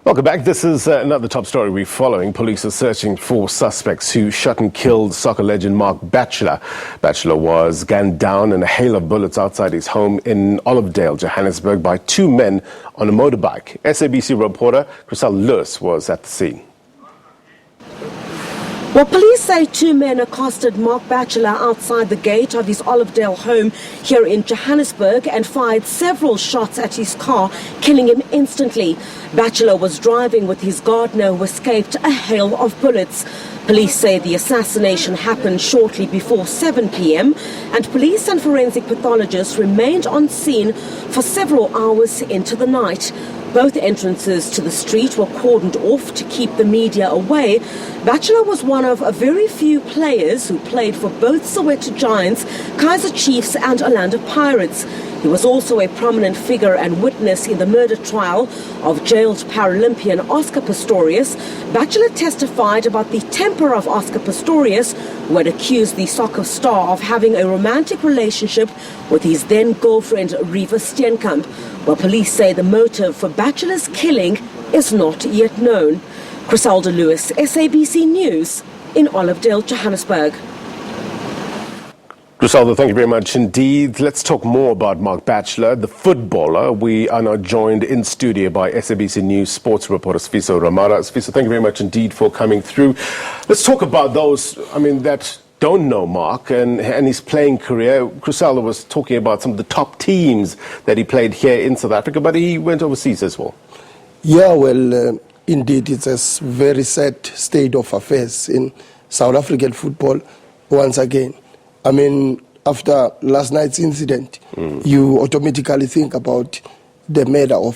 Welcome back. This is another top story we're following. Police are searching for suspects who shot and killed soccer legend Marc Batchelor. Batchelor was gunned down in a hail of bullets outside his home in Olivedale, Johannesburg, by two men on a motorbike. SABC reporter Chriselle Lewis was at the scene. Well, police say two men accosted Marc Batchelor outside the gate of his Olivedale home here in Johannesburg and fired several shots at his car, killing him instantly. Batchelor was driving with his gardener who escaped a hail of bullets. Police say the assassination happened shortly before 7 p.m. and police and forensic pathologists remained on scene for several hours into the night. Both entrances to the street were cordoned off to keep the media away. Batchelor was one of a very few players who played for both Soweto Giants, Kaizer Chiefs and Orlando Pirates. He was also a prominent figure and witness in the murder trial of jailed Paralympian Oscar Pistorius. Batchelor testified about the temper of Oscar Pistorius, who had accused the soccer star of having a romantic relationship with his then-girlfriend Riva Steenkamp. Well, police say the motive for Batchelor's killing is not yet known. Chriselle Lewis, SABC News in Olivedale, Johannesburg. Griselda, thank you very much indeed. Let's talk more about Marc Batchelor, the footballer. We are now joined in studio by SABC News sports reporter Sifiso Ramara. Sifiso, thank you very much indeed for coming through. Let's talk about those, that don't know Marc and his playing career. Griselda was talking about some of the top teams that he played here in South Africa, but he went overseas as well. Yeah, well, indeed, it's a very sad state of affairs in South African football once again. After last night's incident, you automatically think about the murder of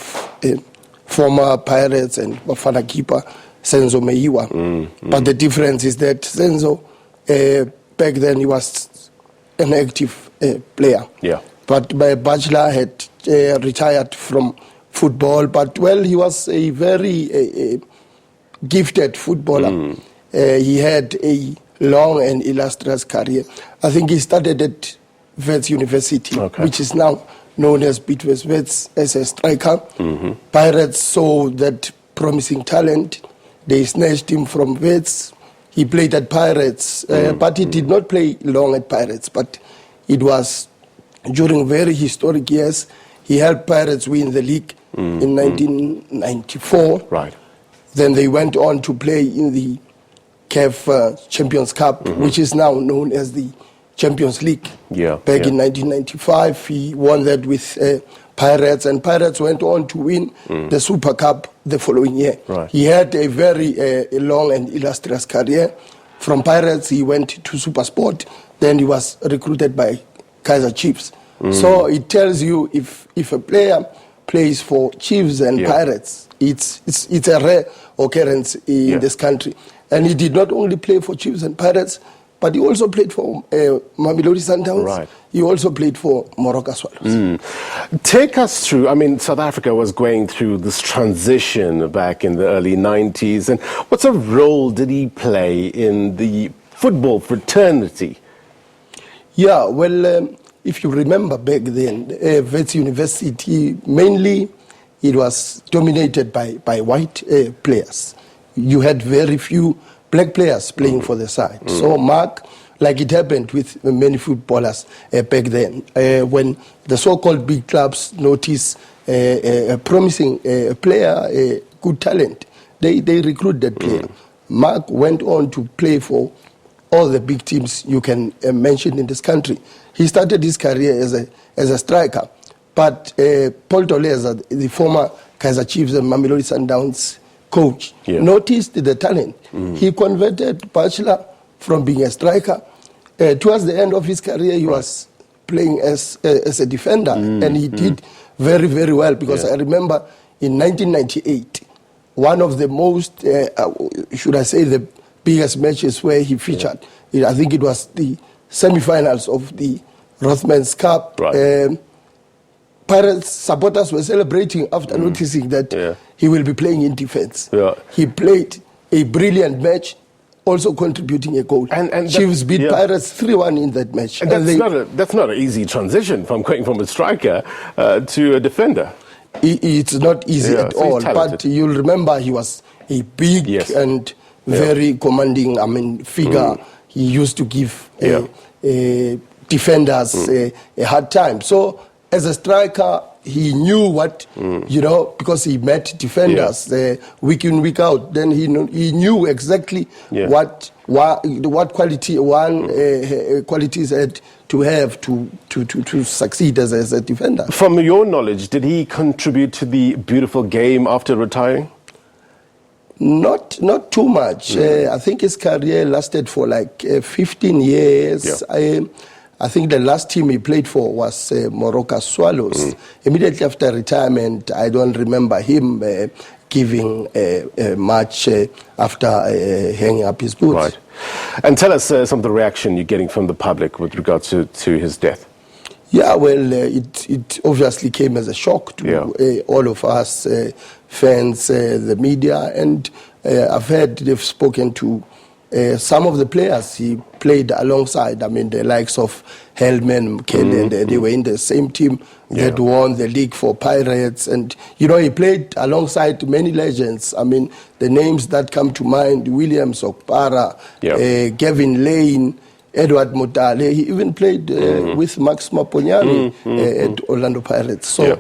former Pirates and Bafana keeper Senzo Meyiwa. But the difference is that Senzo, back then, he was an active player. Yeah. But Batchelor had retired from football, but he was a very gifted footballer. He had a long and illustrious career. I think he started at Wits University, which is now known as Bidvest Wits, as a striker. Pirates saw that promising talent. They snatched him from Wits. He played at Pirates, but he did not play long at Pirates. But it was during very historic years. He helped Pirates win the league in 1994. Right. Then they went on to play in the CAF Champions Cup, which is now known as the Champions League. Back in 1995, he won that with Pirates, and Pirates went on to win the Super Cup the following year. Right. He had a very long and illustrious career. From Pirates, he went to SuperSport. Then he was recruited by Kaizer Chiefs. So it tells you if a player plays for Chiefs and Pirates, it's a rare occurrence in this country. And he did not only play for Chiefs and Pirates, but he also played for Mamelodi Sundowns. Right. He also played for Moroka Swallows. Take us through, South Africa was going through this transition back in the early 90s. And what sort of role did he play in the football fraternity? Yeah, well, if you remember back then, Wits University, mainly it was dominated by white players. You had very few black players playing for the side. So Marc, like it happened with many footballers back then, when the so-called big clubs notice a promising player, good talent, they recruit that player. Marc went on to play for all the big teams you can mention in this country. He started his career as a striker, but Paul Toleza, the former Kaizer Chiefs and Mamelodi Sundowns coach, noticed the talent. He converted Batchelor from being a striker. Towards the end of his career, he was playing as a defender, and he did very, very well, because I remember in 1998, one of the most, should I say, the biggest matches where he featured, I think it was the semi-finals of the Rothmans Cup. Right. Pirates supporters were celebrating after noticing that he will be playing in defense. He played a brilliant match, also contributing a goal. And Chiefs beat Pirates 3-1 in that match. And that's not an easy transition from going from a striker to a defender. It's not easy at so he's all. talented. But you'll remember he was a big and very commanding, figure. He used to give defenders a hard time. So as a striker, he knew what, because he met defenders week in, week out. Then he knew exactly what qualities had to have to succeed as a defender. From your knowledge, did he contribute to the beautiful game after retiring? Not too much. I think his career lasted for like 15 years. I think the last team he played for was Morocco Swallows. Immediately after retirement, I don't remember him giving much after hanging up his boots. Right. And tell us some of the reaction you're getting from the public with regards to his death. Yeah, well, it obviously came as a shock to all of us fans, the media, and I've heard they've spoken to some of the players he played alongside. The likes of Hellman, Kelly, and they were in the same team that won the league for Pirates. And, he played alongside many legends. The names that come to mind, Williams Okpara, Gavin Lane, Edward Motale. He even played with Max Maponyane at Orlando Pirates. So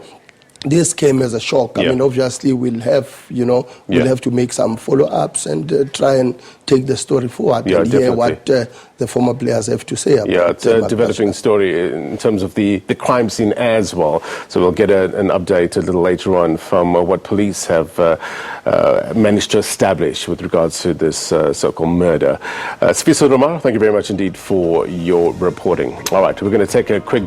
this came as a shock. Obviously we'll have, we'll have to make some follow-ups and try and take the story forward and hear what the former players have to say about it. It's a developing story in terms of the crime scene as well. So we'll get an update a little later on from what police have managed to establish with regards to this so-called murder. Sifiso Ramara, thank you very much indeed for your reporting. All right, we're going to take a quick